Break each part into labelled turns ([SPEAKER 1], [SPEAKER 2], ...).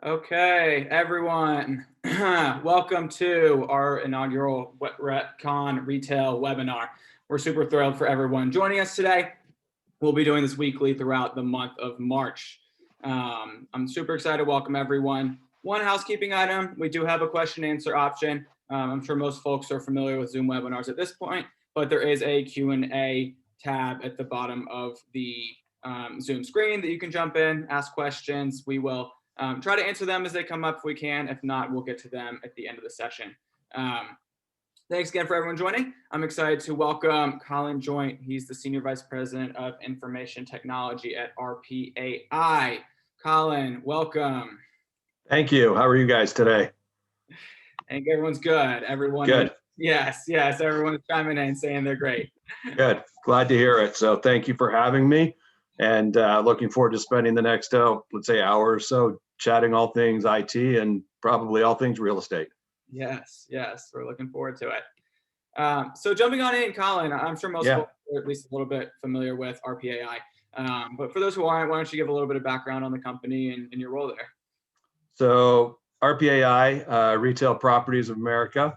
[SPEAKER 1] Okay, everyone, welcome to our inaugural RETCON retail webinar. We're super thrilled for everyone joining us today. We'll be doing this weekly throughout the month of March. I'm super excited to welcome everyone. One housekeeping item, we do have a question and answer option. I'm sure most folks are familiar with Zoom webinars at this point, but there is a Q&A tab at the bottom of the Zoom screen that you can jump in, ask questions. We will try to answer them as they come up if we can. If not, we'll get to them at the end of the session. Thanks again for everyone joining. I'm excited to welcome Colin Joynt. He's the Senior Vice President of Information Technology at RPAI. Colin, welcome.
[SPEAKER 2] Thank you. How are you guys today?
[SPEAKER 1] I think everyone's good. Everyone
[SPEAKER 2] good.
[SPEAKER 1] Yes, everyone is chiming in saying they're great.
[SPEAKER 2] Good. Glad to hear it. So thank you for having me, and looking forward to spending the next, let's say, hour or so chatting all things IT and probably all things real estate.
[SPEAKER 1] Yes, we're looking forward to it. So jumping on in, Colin, I'm sure most folks are at least a little bit familiar with RPAI. But for those who aren't, why don't you give a little bit of background on the company and your role there?
[SPEAKER 2] So RPAI, Retail Properties of America.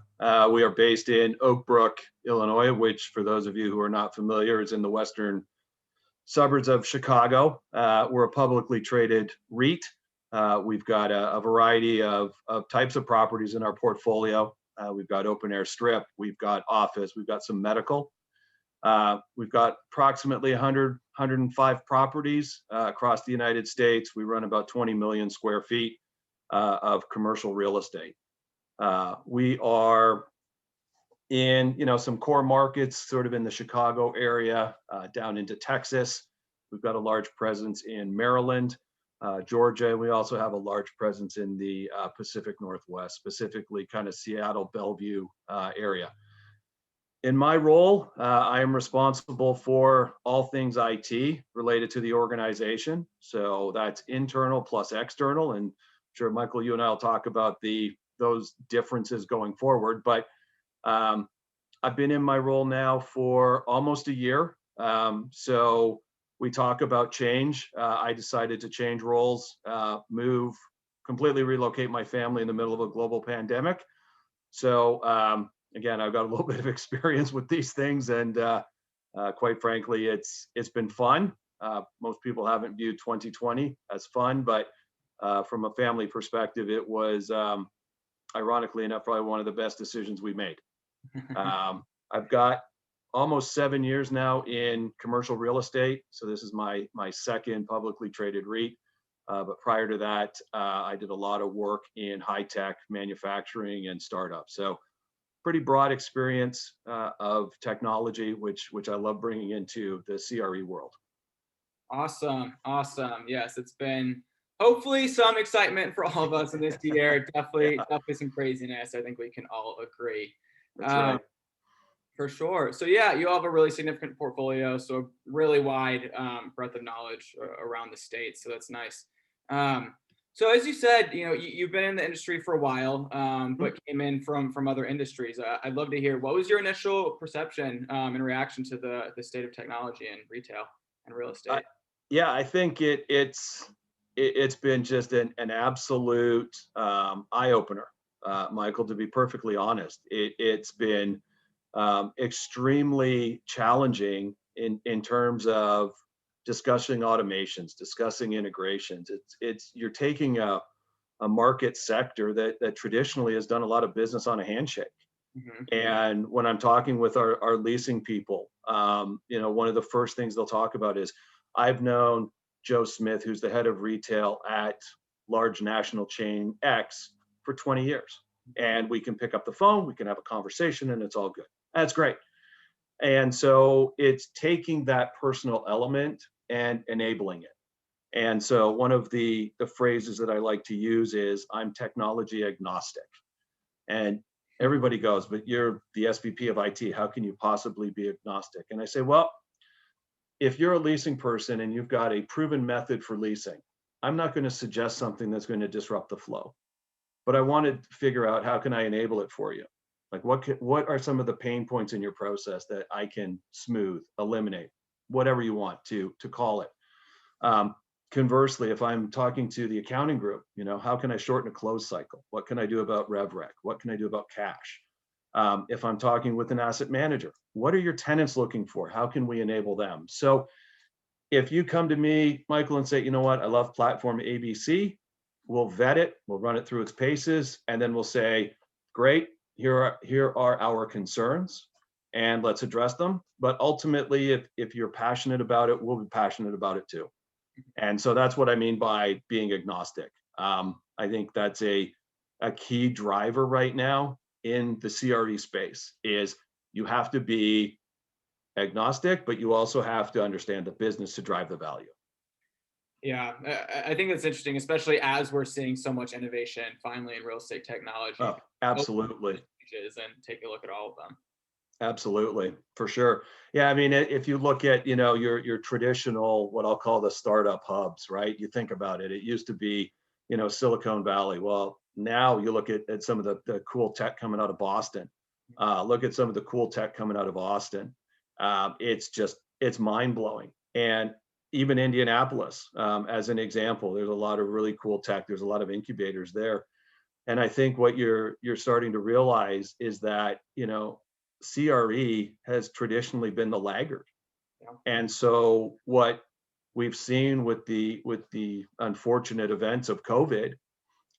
[SPEAKER 2] We are based in Oak Brook, Illinois, which for those of you who are not familiar is in the western suburbs of Chicago. We're a publicly traded REIT. We've got a variety of types of properties in our portfolio. We've got open air strip, we've got office, we've got some medical. We've got approximately 105 properties across the United States. We run about 20 million square feet of commercial real estate. We are in some core markets, sort of in the Chicago area, down into Texas. We've got a large presence in Maryland, Georgia, and we also have a large presence in the Pacific Northwest, specifically kind of Seattle, Bellevue area. In my role, I am responsible for all things IT related to the organization. So that's internal plus external, and I'm sure Michael, you and I will talk about those differences going forward. But I've been in my role now for almost a year. So we talk about change. I decided to change roles, completely relocate my family in the middle of a global pandemic. So again, I've got a little bit of experience with these things, and quite frankly, it's been fun. Most people haven't viewed 2020 as fun, but from a family perspective, it was, ironically enough, probably one of the best decisions we made. I've got almost 7 years now in commercial real estate. So this is my second publicly traded REIT. But prior to that, I did a lot of work in high tech manufacturing and startups. So pretty broad experience of technology, which I love bringing into the CRE world.
[SPEAKER 1] Awesome. Yes, it's been hopefully some excitement for all of us in this year. Definitely some craziness. I think we can all agree.
[SPEAKER 2] That's right.
[SPEAKER 1] For sure. So yeah, you have a really significant portfolio, so really wide breadth of knowledge around the state. So that's nice. So as you said, you've been in the industry for a while, but came in from other industries. I'd love to hear, what was your initial perception and reaction to the state of technology in retail and real estate?
[SPEAKER 2] Yeah, I think it's been just an absolute eye-opener, Michael, to be perfectly honest. It's been extremely challenging in terms of discussing automations, discussing integrations. You're taking a market sector that traditionally has done a lot of business on a handshake. Mm-hmm. And when I'm talking with our leasing people, one of the first things they'll talk about is, I've known Joe Smith, who's the head of retail at large national chain X, for 20 years. And we can pick up the phone, we can have a conversation, and it's all good. That's great. And so it's taking that personal element and enabling it. And so one of the phrases that I like to use is, I'm technology agnostic. And everybody goes, but you're the SVP of IT, how can you possibly be agnostic? And I say, well, if you're a leasing person and you've got a proven method for leasing, I'm not going to suggest something that's going to disrupt the flow, but I want to figure out, how can I enable it for you? Like, what are some of the pain points in your process that I can smooth, eliminate, whatever you want to call it. Conversely, if I'm talking to the accounting group, how can I shorten a close cycle? What can I do about rev rec? What can I do about cash? If I'm talking with an asset manager, what are your tenants looking for? How can we enable them? So if you come to me, Michael, and say, you know what, I love platform ABC, we'll vet it, we'll run it through its paces, and then we'll say, great, here are our concerns, and let's address them. But ultimately, if you're passionate about it, we'll be passionate about it too. And so that's what I mean by being agnostic. I think that's a key driver right now in the CRE space is you have to be agnostic, but you also have to understand the business to drive the value.
[SPEAKER 1] Yeah, I think that's interesting, especially as we're seeing so much innovation finally in real estate technology.
[SPEAKER 2] Oh, absolutely.
[SPEAKER 1] And take a look at all of them.
[SPEAKER 2] Absolutely, for sure. Yeah, I mean, if you look at, your traditional, what I'll call the startup hubs, right? You think about it, it used to be, Silicon Valley. Well, now you look at some of the cool tech coming out of Boston. Look at some of the cool tech coming out of Austin. It's mind blowing. And even Indianapolis, as an example, there's a lot of really cool tech. There's a lot of incubators there. And I think what you're starting to realize is that, CRE has traditionally been the laggard.
[SPEAKER 1] Yeah.
[SPEAKER 2] And so what we've seen with the unfortunate events of COVID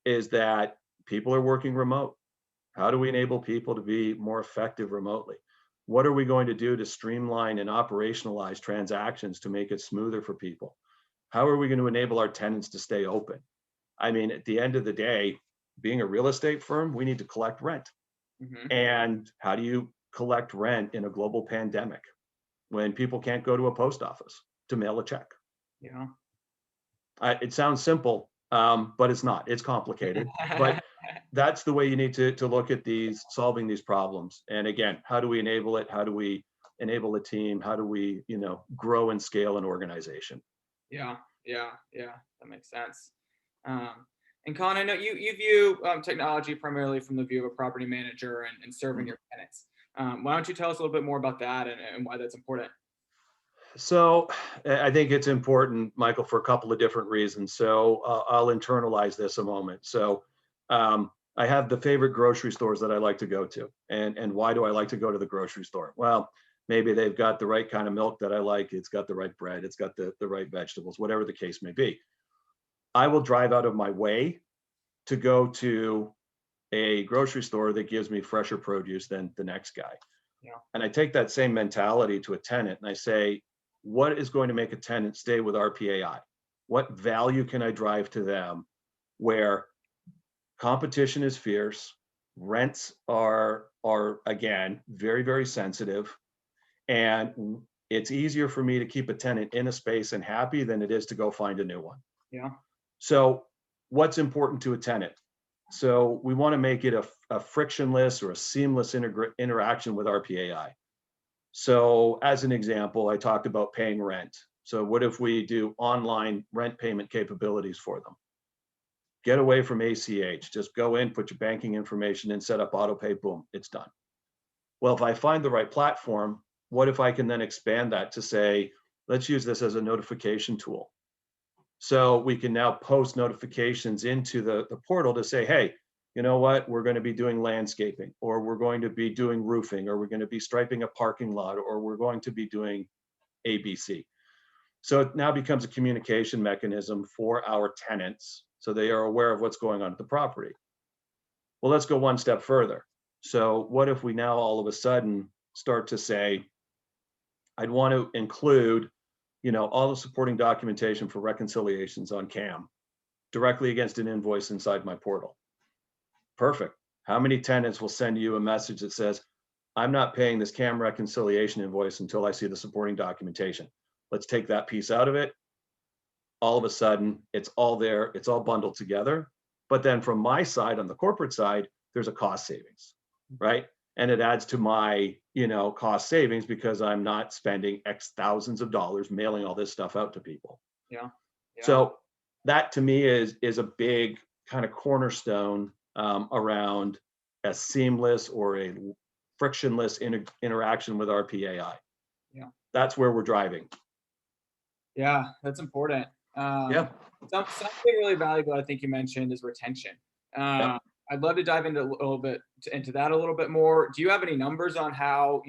[SPEAKER 2] is that people are working remote. How do we enable people to be more effective remotely? What are we going to do to streamline and operationalize transactions to make it smoother for people? How are we going to enable our tenants to stay open? I mean, at the end of the day, being a real estate firm, we need to collect rent.
[SPEAKER 1] Mm-hmm.
[SPEAKER 2] And how do you collect rent in a global pandemic when people can't go to a post office to mail a check?
[SPEAKER 1] Yeah.
[SPEAKER 2] It sounds simple, but it's not. It's complicated. But that's the way you need to look at solving these problems. And again, how do we enable it? How do we enable a team? How do we, grow and scale an organization?
[SPEAKER 1] Yeah. That makes sense. And Colin, I know you view technology primarily from the view of a property manager and serving your tenants. Why don't you tell us a little bit more about that and why that's important?
[SPEAKER 2] So I think it's important, Michael, for a couple of different reasons. So I'll internalize this a moment. So I have the favorite grocery stores that I like to go to. And why do I like to go to the grocery store? Well, maybe they've got the right kind of milk that I like. It's got the right bread. It's got the right vegetables, whatever the case may be. I will drive out of my way to go to a grocery store that gives me fresher produce than the next guy.
[SPEAKER 1] Yeah.
[SPEAKER 2] And I take that same mentality to a tenant and I say, what is going to make a tenant stay with RPAI? What value can I drive to them where competition is fierce, rents are again, very, very sensitive, and it's easier for me to keep a tenant in a space and happy than it is to go find a new one.
[SPEAKER 1] Yeah.
[SPEAKER 2] So what's important to a tenant? So we want to make it a frictionless or a seamless interaction with RPAI. So as an example, I talked about paying rent. So what if we do online rent payment capabilities for them? Get away from ACH, just go in, put your banking information in, set up auto pay, boom, it's done. Well, if I find the right platform, what if I can then expand that to say, let's use this as a notification tool. So we can now post notifications into the portal to say, hey, you know what, we're going to be doing landscaping, or we're going to be doing roofing, or we're going to be striping a parking lot, or we're going to be doing ABC. So it now becomes a communication mechanism for our tenants so they are aware of what's going on at the property. Well, let's go one step further. So what if we now all of a sudden start to say, I'd want to include all the supporting documentation for reconciliations on CAM directly against an invoice inside my portal. Perfect. How many tenants will send you a message that says, I'm not paying this CAM reconciliation invoice until I see the supporting documentation. Let's take that piece out of it. All of a sudden, it's all there. It's all bundled together. But then from my side, on the corporate side, there's a cost savings, right? And it adds to my, cost savings because I'm not spending X thousands of dollars mailing all this stuff out to people.
[SPEAKER 1] Yeah.
[SPEAKER 2] So that to me is a big kind of cornerstone around a seamless or a frictionless interaction with RPAI.
[SPEAKER 1] Yeah.
[SPEAKER 2] That's where we're driving.
[SPEAKER 1] Yeah, that's important.
[SPEAKER 2] Yeah.
[SPEAKER 1] Something really valuable I think you mentioned is retention.
[SPEAKER 2] Yeah.
[SPEAKER 1] I'd love to dive into into that a little bit more. Do you have any numbers on how,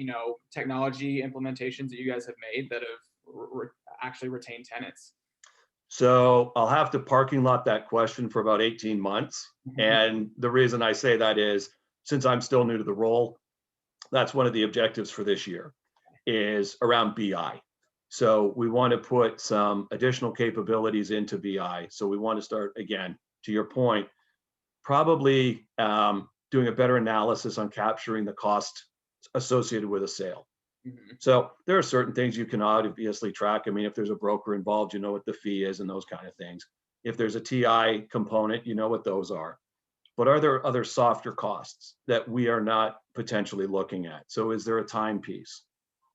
[SPEAKER 1] technology implementations that you guys have made that have actually retained tenants?
[SPEAKER 2] So I'll have to parking lot that question for about 18 months.
[SPEAKER 1] Mhm.
[SPEAKER 2] And the reason I say that is since I'm still new to the role, that's one of the objectives for this year is around BI. So we want to put some additional capabilities into BI. So we want to start, again, to your point, probably doing a better analysis on capturing the cost associated with a sale.
[SPEAKER 1] Mhm.
[SPEAKER 2] So there are certain things you can obviously track. I mean, if there's a broker involved, you know what the fee is and those kind of things. If there's a TI component, you know what those are. But are there other softer costs that we are not potentially looking at? So is there a time piece?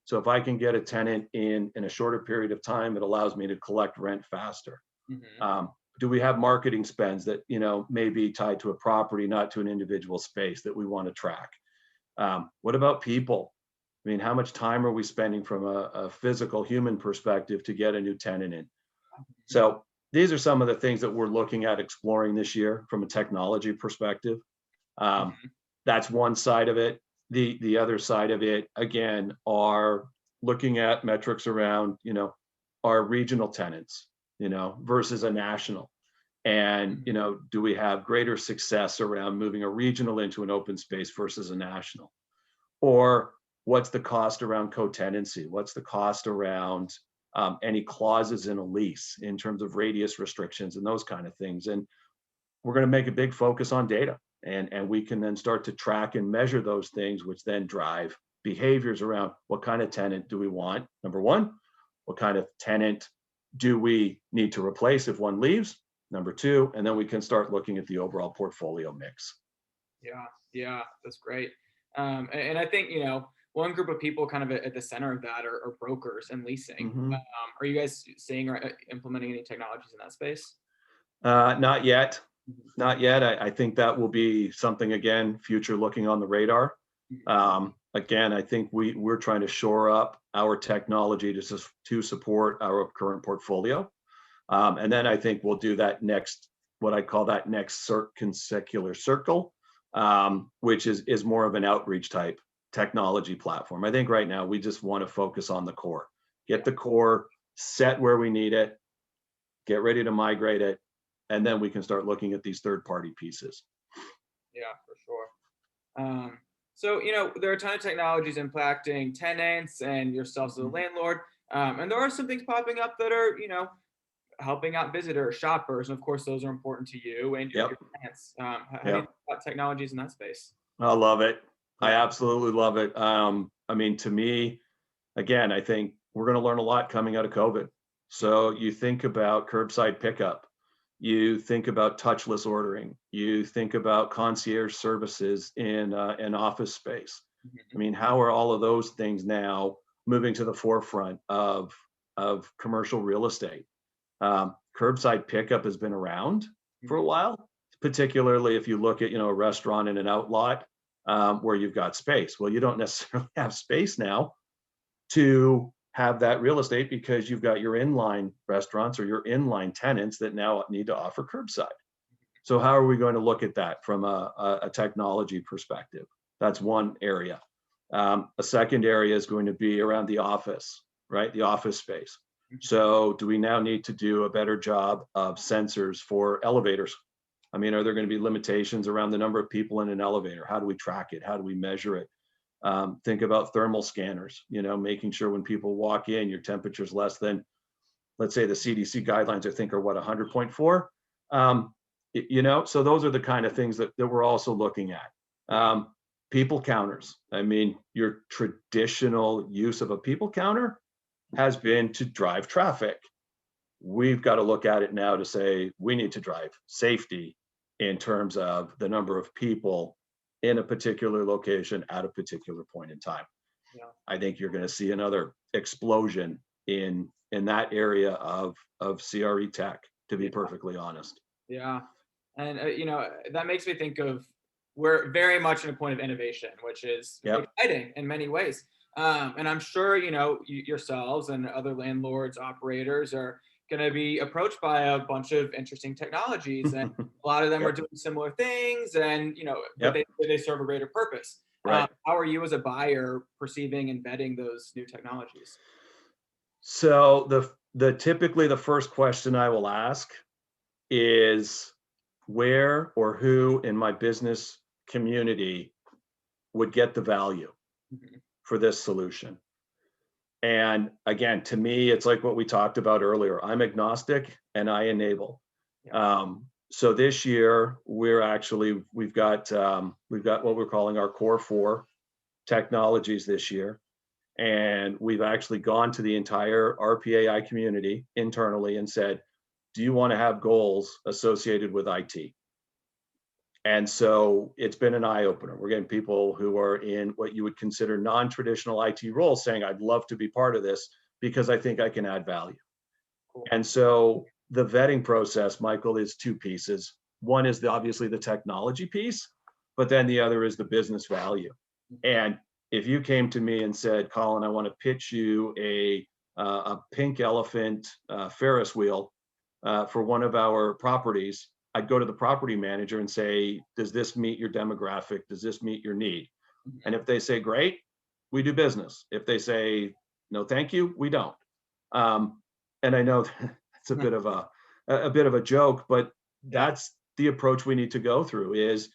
[SPEAKER 2] So if I can get a tenant in a shorter period of time, it allows me to collect rent faster.
[SPEAKER 1] Mhm.
[SPEAKER 2] Um, do we have marketing spends that may be tied to a property, not to an individual space that we want to track? What about people? I mean, how much time are we spending from a physical human perspective to get a new tenant in? So these are some of the things that we're looking at exploring this year from a technology perspective. Um,
[SPEAKER 1] Mhm.
[SPEAKER 2] that's one side of it. The other side of it, again, are looking at metrics around, our regional tenants, versus a national. And, do we have greater success around moving a regional into an open space versus a national? Or what's the cost around co-tenancy? What's the cost around any clauses in a lease in terms of radius restrictions and those kind of things? And we're going to make a big focus on data, and we can then start to track and measure those things, which then drive behaviors around what kind of tenant do we want? Number one, what kind of tenant do we need to replace if one leaves? Number two, and then we can start looking at the overall portfolio mix.
[SPEAKER 1] Yeah, yeah, that's great. And I think, one group of people kind of at the center of that are brokers and leasing.
[SPEAKER 2] Mhm.
[SPEAKER 1] Are you guys seeing or implementing any technologies in that space?
[SPEAKER 2] Not yet.
[SPEAKER 1] Mhm.
[SPEAKER 2] Not yet. I think that will be something, again, future looking on the radar.
[SPEAKER 1] Mhm.
[SPEAKER 2] Again, I think we're trying to shore up our technology to support our current portfolio. And then I think we'll do that next, what I call that next consecular circle, which is more of an outreach type technology platform. I think right now we just want to focus on the core,
[SPEAKER 1] Yeah,
[SPEAKER 2] get the core set where we need it, get ready to migrate it, and then we can start looking at these third party pieces.
[SPEAKER 1] yeah, for sure. So, there are a ton of technologies impacting tenants and yourself as a
[SPEAKER 2] Mhm.
[SPEAKER 1] landlord. And there are some things popping up that are, helping out visitors, shoppers, and of course, those are important to you and your
[SPEAKER 2] Yep.
[SPEAKER 1] tenants. How do you
[SPEAKER 2] Yep.
[SPEAKER 1] think about technologies in that space?
[SPEAKER 2] I love it. I
[SPEAKER 1] Yeah.
[SPEAKER 2] absolutely love it. I mean, to me, again, I think we're going to learn a lot coming out of COVID. So you think about curbside pickup, you think about touchless ordering, you think about concierge services in an office space. I
[SPEAKER 1] Mhm.
[SPEAKER 2] mean, how are all of those things now moving to the forefront of commercial real estate? Curbside pickup has been around for a
[SPEAKER 1] Mhm.
[SPEAKER 2] while, particularly if you look at a restaurant in an outlot where you've got space. Well, you don't necessarily have space now to have that real estate because you've got your inline restaurants or your inline tenants that now need to offer curbside. So how are we going to look at that from a technology perspective? That's one area. A second area is going to be around the office, right? The office space.
[SPEAKER 1] Mhm.
[SPEAKER 2] So do we now need to do a better job of sensors for elevators? I mean, are there going to be limitations around the number of people in an elevator? How do we track it? How do we measure it? Think about thermal scanners, making sure when people walk in, your temperature is less than, let's say the CDC guidelines, I think are what, 100.4? So those are the kind of things that we're also looking at.
[SPEAKER 1] Yeah.
[SPEAKER 2] People counters. I mean, your traditional use of a people counter has been to drive traffic. We've got to look at it now to say we need to drive safety in terms of the number of people in a particular location at a particular point in time.
[SPEAKER 1] Yeah.
[SPEAKER 2] I think you're going to see another explosion in that area of CRE tech, to be
[SPEAKER 1] Yeah.
[SPEAKER 2] perfectly honest.
[SPEAKER 1] Yeah. And, that makes me think of we're very much in a point of innovation, which is
[SPEAKER 2] Yep.
[SPEAKER 1] exciting in many ways. And I'm sure, yourselves and other landlords, operators are going to be approached by a bunch of interesting technologies, and a lot of them are doing similar things, and but they serve a greater purpose.
[SPEAKER 2] Right.
[SPEAKER 1] How are you as a buyer perceiving and vetting those new technologies?
[SPEAKER 2] So typically the first question I will ask is where or who in my business community would get the value for this solution. And again, to me, it's like what we talked about earlier. I'm agnostic and I enable. So this year we've got what we're calling our core 4 technologies this year. And we've actually gone to the entire RPAI community internally and said, do you want to have goals associated with IT? And so it's been an eye opener. We're getting people who are in what you would consider non-traditional IT roles saying, I'd love to be part of this because I think I can add value. Cool. And so the vetting process, Michael, is 2 pieces. One is obviously the technology piece, but then the other is the business value. And if you came to me and said, Colin, I want to pitch you a pink elephant Ferris wheel for one of our properties, I'd go to the property manager and say, does this meet your demographic? Does this meet your need? And if they say, great, we do business. If they say, no, thank you, we don't. And I know it's a bit of a joke, but that's the approach we need to go through is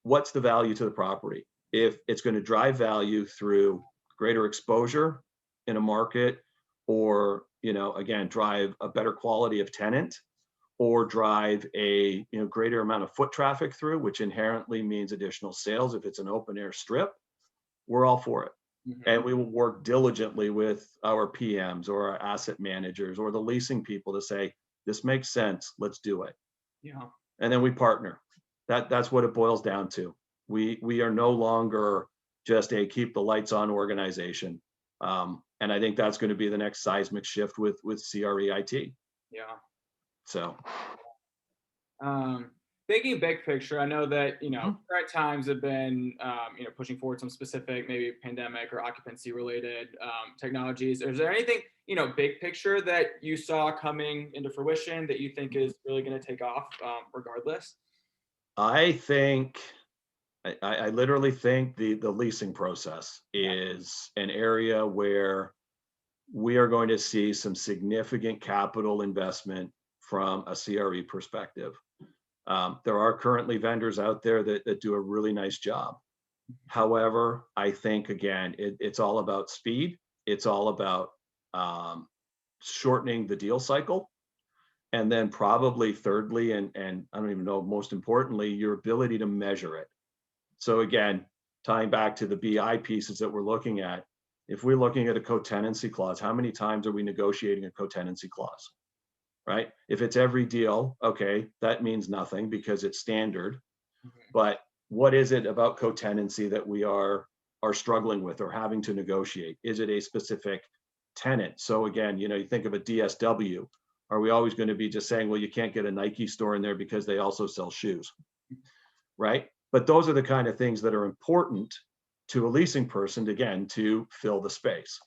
[SPEAKER 2] what's the value to the property? If it's going to drive value through greater exposure in a market, or, again, drive a better quality of tenant, or drive a greater amount of foot traffic through, which inherently means additional sales. If it's an open air strip, we're all for it. And we will work diligently with our PMs or our asset managers or the leasing people to say, this makes sense, let's do it. And then we partner. That's what it boils down to. We are no longer just a keep the lights on organization. And I think that's going to be the next seismic shift with CRE IT. So,
[SPEAKER 1] thinking big picture, I know that current times have been pushing forward some specific maybe pandemic or occupancy related technologies. Is there anything big picture that you saw coming into fruition that you think is really going to take off regardless?
[SPEAKER 2] I literally think the leasing process is an area where we are going to see some significant capital investment from a CRE perspective. There are currently vendors out there that do a really nice job. However, I think, again, it's all about speed. It's all about shortening the deal cycle. And then probably thirdly, and I don't even know, most importantly, your ability to measure it. So again, tying back to the BI pieces that we're looking at, if we're looking at a co-tenancy clause, how many times are we negotiating a co-tenancy clause, right? If it's every deal, okay, that means nothing because it's standard. But what is it about co-tenancy that we are struggling with or having to negotiate? Is it a specific tenant? So again, you think of a DSW. Are we always going to be just saying, well, you can't get a Nike store in there because they also sell shoes, right? But those are the kind of things that are important to a leasing person, again, to fill the space.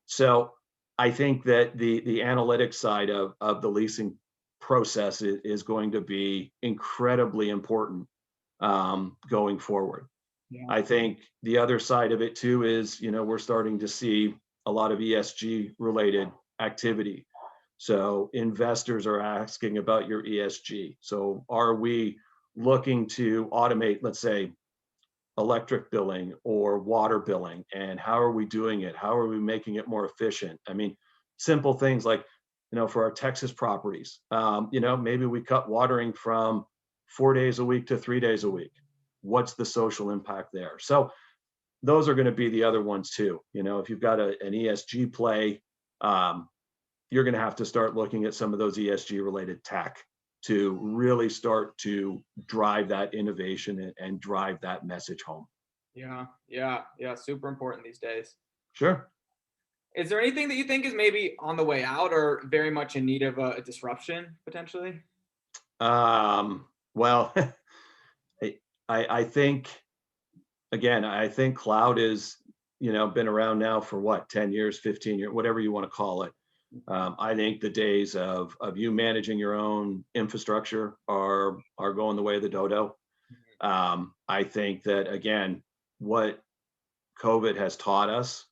[SPEAKER 2] So I think that the analytics side of the leasing process is going to be incredibly important going forward. I think the other side of it too is, we're starting to see a lot of ESG related activity. So investors are asking about your ESG. So are we looking to automate, let's say, electric billing or water billing, and how are we doing it? How are we making it more efficient? I mean, simple things like, for our Texas properties, maybe we cut watering from 4 days a week to 3 days a week. What's the social impact there? So those are going to be the other ones too. If you've got an ESG play, you're going to have to start looking at some of those ESG related tech to really start to drive that innovation and drive that message home.
[SPEAKER 1] Yeah. Super important these days.
[SPEAKER 2] Sure.
[SPEAKER 1] Is there anything that you think is maybe on the way out or very much in need of a disruption potentially?
[SPEAKER 2] Well, I think, again, I think cloud is, been around now for what, 10 years, 15 years, whatever you want to call it. I think the days of you managing your own infrastructure are going the way of the dodo. I think that, again, what COVID has taught us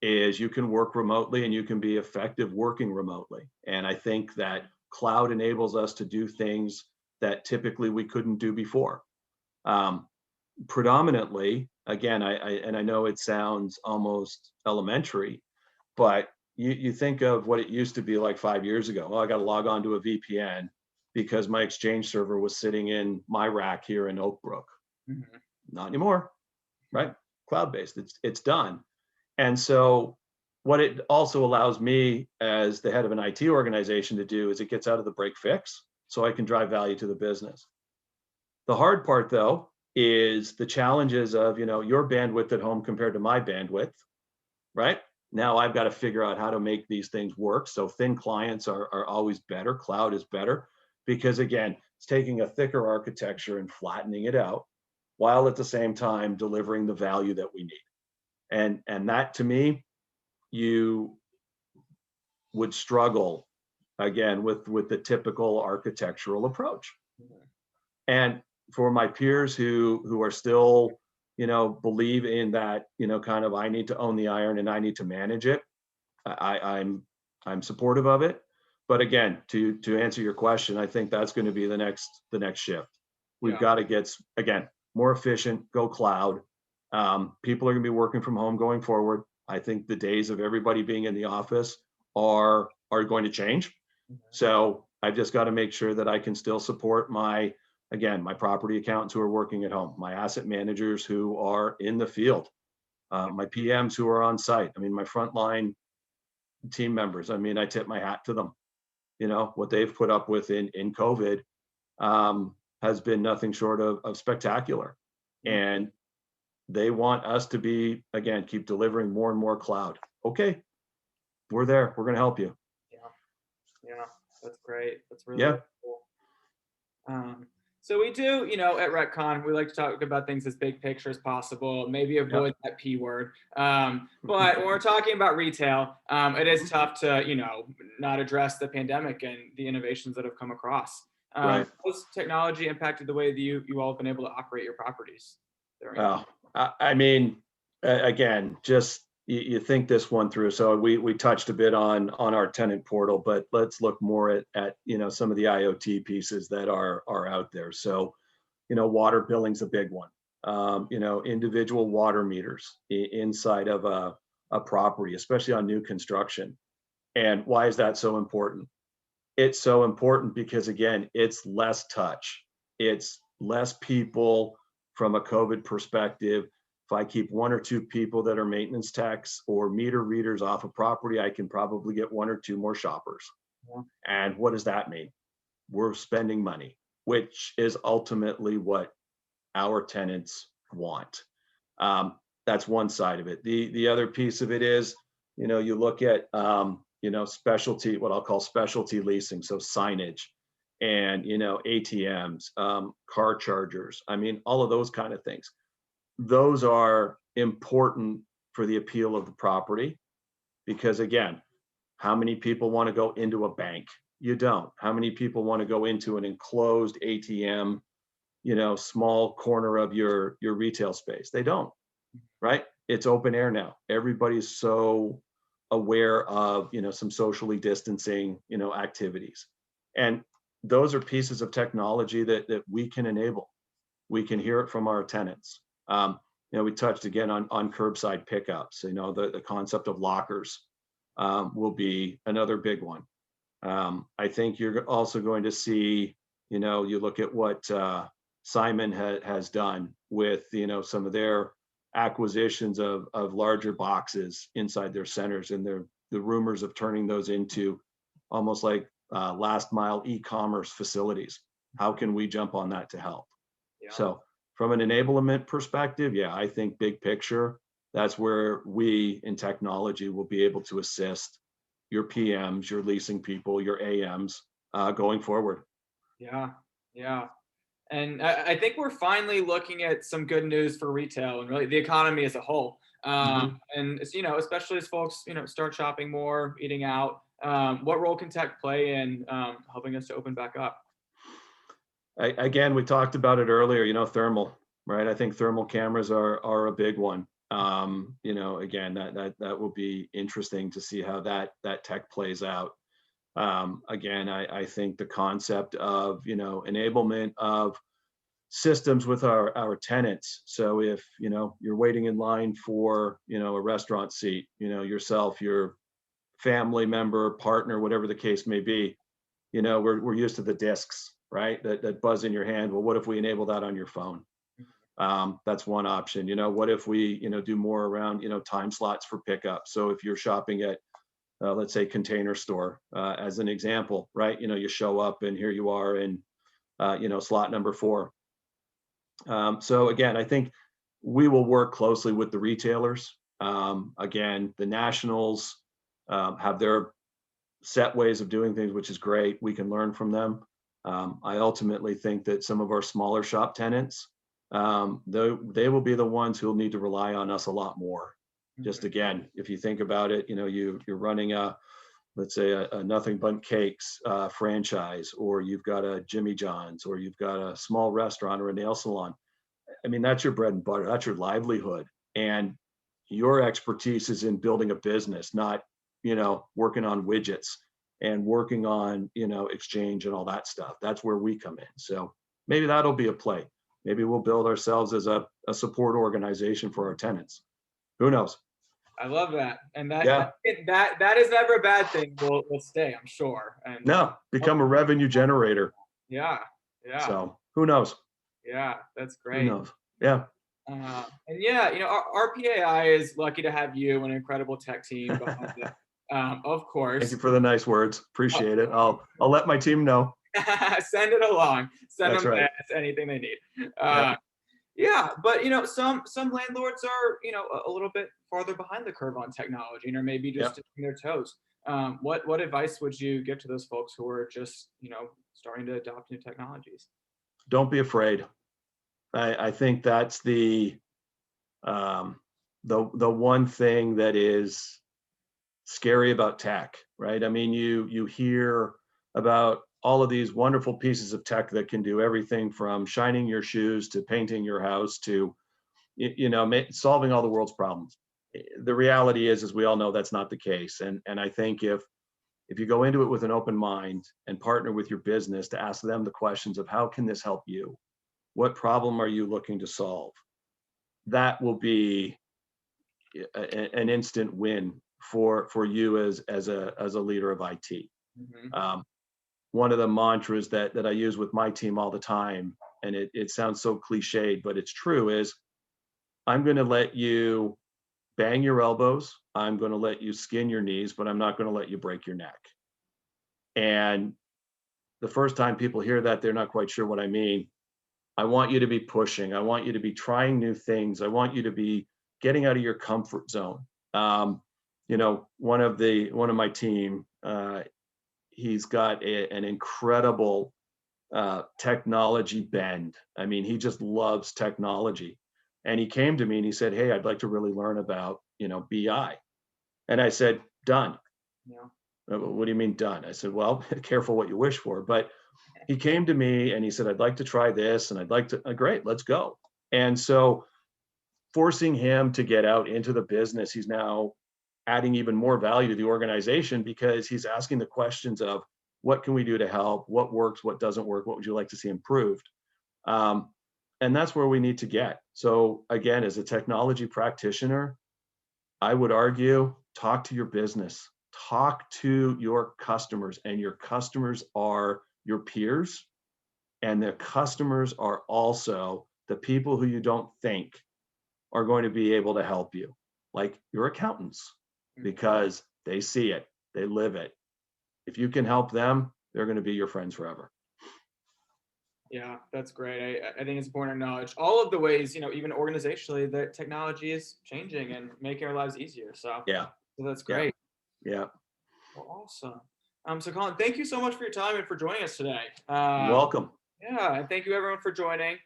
[SPEAKER 2] is you can work remotely and you can be effective working remotely. And I think that cloud enables us to do things that typically we couldn't do before. Um, Predominantly, again, I know it sounds almost elementary, but you think of what it used to be like 5 years ago. Well, I got to log on to a VPN because my Exchange server was sitting in my rack here in Oak Brook.
[SPEAKER 1] Mhm.
[SPEAKER 2] Not anymore, right? Cloud-based, it's done. And so what it also allows me as the head of an IT organization to do is it gets out of the break fix so I can drive value to the business. The hard part though is the challenges of, your bandwidth at home compared to my bandwidth, right? Now I've got to figure out how to make these things work. So thin clients are always better. Cloud is better because, again, it's taking a thicker architecture and flattening it out while at the same time delivering the value that we need. And that, to me, you would struggle again with the typical architectural approach. And for my peers who are still, believe in that, kind of, I need to own the iron and I need to manage it, I'm supportive of it. But again, to answer your question, I think that's going to be the next shift. We've
[SPEAKER 1] Yeah.
[SPEAKER 2] got to get, again, more efficient, go cloud. People are going to be working from home going forward. I think the days of everybody being in the office are going to change. So I've just got to make sure that I can still support my property accountants who are working at home, my asset managers who are in the field, my PMs who are on site. I mean, my frontline team members. I mean, I tip my hat to them. What they've put up with in COVID has been nothing short of spectacular. And they want us to be, again, keep delivering more and more cloud. Okay, we're there. We're going to help you.
[SPEAKER 1] Yeah, that's great. That's really,
[SPEAKER 2] Yeah.
[SPEAKER 1] really cool. So we do, at RETCON, we like to talk about things as big picture as possible, maybe avoid that P word. But when we're talking about retail, it is tough to, not address the pandemic and the innovations that have come across.
[SPEAKER 2] Right.
[SPEAKER 1] How's technology impacted the way that you all have been able to operate your properties?
[SPEAKER 2] I mean, again, just you think this one through. So we touched a bit on our tenant portal, but let's look more at some of the IoT pieces that are out there. So, water billing's a big one. Individual water meters inside of a property, especially on new construction. And why is that so important? It's so important because, again, it's less touch. It's less people from a COVID perspective. If I keep one or two people that are maintenance techs or meter readers off a property, I can probably get one or two more shoppers.
[SPEAKER 1] Yeah.
[SPEAKER 2] And what does that mean? We're spending money, which is ultimately what our tenants want. That's one side of it. The other piece of it is, you look at, specialty, what I'll call specialty leasing. So signage and, ATMs, car chargers. I mean, all of those kind of things. Those are important for the appeal of the property because, again, how many people want to go into a bank? You don't. How many people want to go into an enclosed ATM, small corner of your retail space? They don't, right? It's open air now. Everybody's so aware of, some socially distancing, activities. And those are pieces of technology that we can enable. We can hear it from our tenants. We touched again on curbside pickups. The concept of lockers will be another big one. I think you're also going to see, you look at what Simon has done with, some of their acquisitions of larger boxes inside their centers, and the rumors of turning those into almost like last mile e-commerce facilities. How can we jump on that to help?
[SPEAKER 1] Yeah.
[SPEAKER 2] So from an enablement perspective, I think big picture, that's where we in technology will be able to assist your PMs, your leasing people, your AMs going forward.
[SPEAKER 1] Yeah. And I think we're finally looking at some good news for retail and really the economy as a whole. And especially as folks, start shopping more, eating out. What role can tech play in helping us to open back up?
[SPEAKER 2] Again, we talked about it earlier, thermal, right? I think thermal cameras are a big one. Again, that will be interesting to see how that tech plays out. Again, I think the concept of, enablement of systems with our tenants. So if, you're waiting in line for, a restaurant seat, yourself, your family member, partner, whatever the case may be, we're used to the discs, right? That buzz in your hand. Well, what if we enable that on your phone? That's one option. What if we, do more around, time slots for pickup? So if you're shopping at, let's say, Container Store, as an example, right? You show up and here you are in, slot number 4. So again, I think we will work closely with the retailers. Again, the nationals have their set ways of doing things, which is great. We can learn from them. I ultimately think that some of our smaller shop tenants, they will be the ones who will need to rely on us a lot more. Just again, if you think about it, you're running let's say a Nothing But Cakes franchise, or you've got a Jimmy John's, or you've got a small restaurant or a nail salon. I mean, that's your bread and butter. That's your livelihood. And your expertise is in building a business, not, working on widgets and working on, exchange and all that stuff. That's where we come in. So maybe that'll be a play. Maybe we'll build ourselves as a support organization for our tenants. Who knows?
[SPEAKER 1] I love that, and
[SPEAKER 2] Yeah.
[SPEAKER 1] that is never a bad thing. Will stay, I'm sure. And
[SPEAKER 2] No, become a revenue generator.
[SPEAKER 1] yeah, yeah,
[SPEAKER 2] So who knows?
[SPEAKER 1] yeah, that's
[SPEAKER 2] Who
[SPEAKER 1] great.
[SPEAKER 2] knows? Yeah.
[SPEAKER 1] And yeah, RPAI is lucky to have you, an incredible tech team behind it. Of
[SPEAKER 2] Thank
[SPEAKER 1] course.
[SPEAKER 2] you for the nice words. Appreciate it. I'll let my team know.
[SPEAKER 1] Send it along. Send
[SPEAKER 2] That's
[SPEAKER 1] them
[SPEAKER 2] right.
[SPEAKER 1] anything they need.
[SPEAKER 2] Yeah.
[SPEAKER 1] Yeah, but some landlords are a little bit farther behind the curve on technology, or maybe just
[SPEAKER 2] Yep.
[SPEAKER 1] dipping their toes. What advice would you give to those folks who are just starting to adopt new technologies?
[SPEAKER 2] Don't be afraid. I think that's the one thing that is scary about tech, right? I mean, you hear about all of these wonderful pieces of tech that can do everything from shining your shoes to painting your house to, solving all the world's problems. The reality is, as we all know, that's not the case. And I think if you go into it with an open mind and partner with your business to ask them the questions of how can this help you? What problem are you looking to solve? That will be an instant win for you as a leader of IT.
[SPEAKER 1] Mm-hmm.
[SPEAKER 2] One of the mantras that I use with my team all the time, and it sounds so cliched, but it's true, is I'm going to let you bang your elbows. I'm going to let you skin your knees, but I'm not going to let you break your neck. And the first time people hear that, they're not quite sure what I mean. I want you to be pushing. I want you to be trying new things. I want you to be getting out of your comfort zone. One of my team, he's got an incredible technology bend. I mean, he just loves technology. And he came to me and he said, "Hey, I'd like to really learn about, BI." And I said, "Done."
[SPEAKER 1] Yeah.
[SPEAKER 2] What do you mean done? I said, "Well, careful what you wish for." But he came to me and he said, "I'd like to try this and I'd like to," great, let's go. And so forcing him to get out into the business, he's now adding even more value to the organization because he's asking the questions of what can we do to help, what works, what doesn't work, what would you like to see improved? And that's where we need to get. So again, as a technology practitioner, I would argue, talk to your business, talk to your customers, and your customers are your peers, and the customers are also the people who you don't think are going to be able to help you, like your accountants, because they see it, they live it. If you can help them, they're going to be your friends forever.
[SPEAKER 1] Yeah, that's great. I think it's important to acknowledge all of the ways, even organizationally, that technology is changing and making our lives easier. So
[SPEAKER 2] Yeah.
[SPEAKER 1] so that's great.
[SPEAKER 2] Yeah.
[SPEAKER 1] Well, awesome. So Colin, thank you so much for your time and for joining us today.
[SPEAKER 2] Welcome.
[SPEAKER 1] Yeah, and thank you everyone for joining.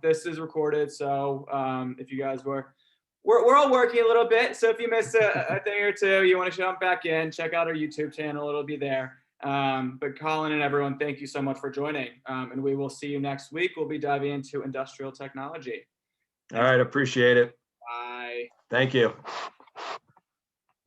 [SPEAKER 1] This is recorded, so if you guys were we're all working a little bit. So if you missed a thing or two, you want to jump back in, check out our YouTube channel. It'll be there. But Colin and everyone, thank you so much for joining. And we will see you next week. We'll be diving into industrial technology.
[SPEAKER 2] All right, appreciate it.
[SPEAKER 1] Bye.
[SPEAKER 2] Thank you.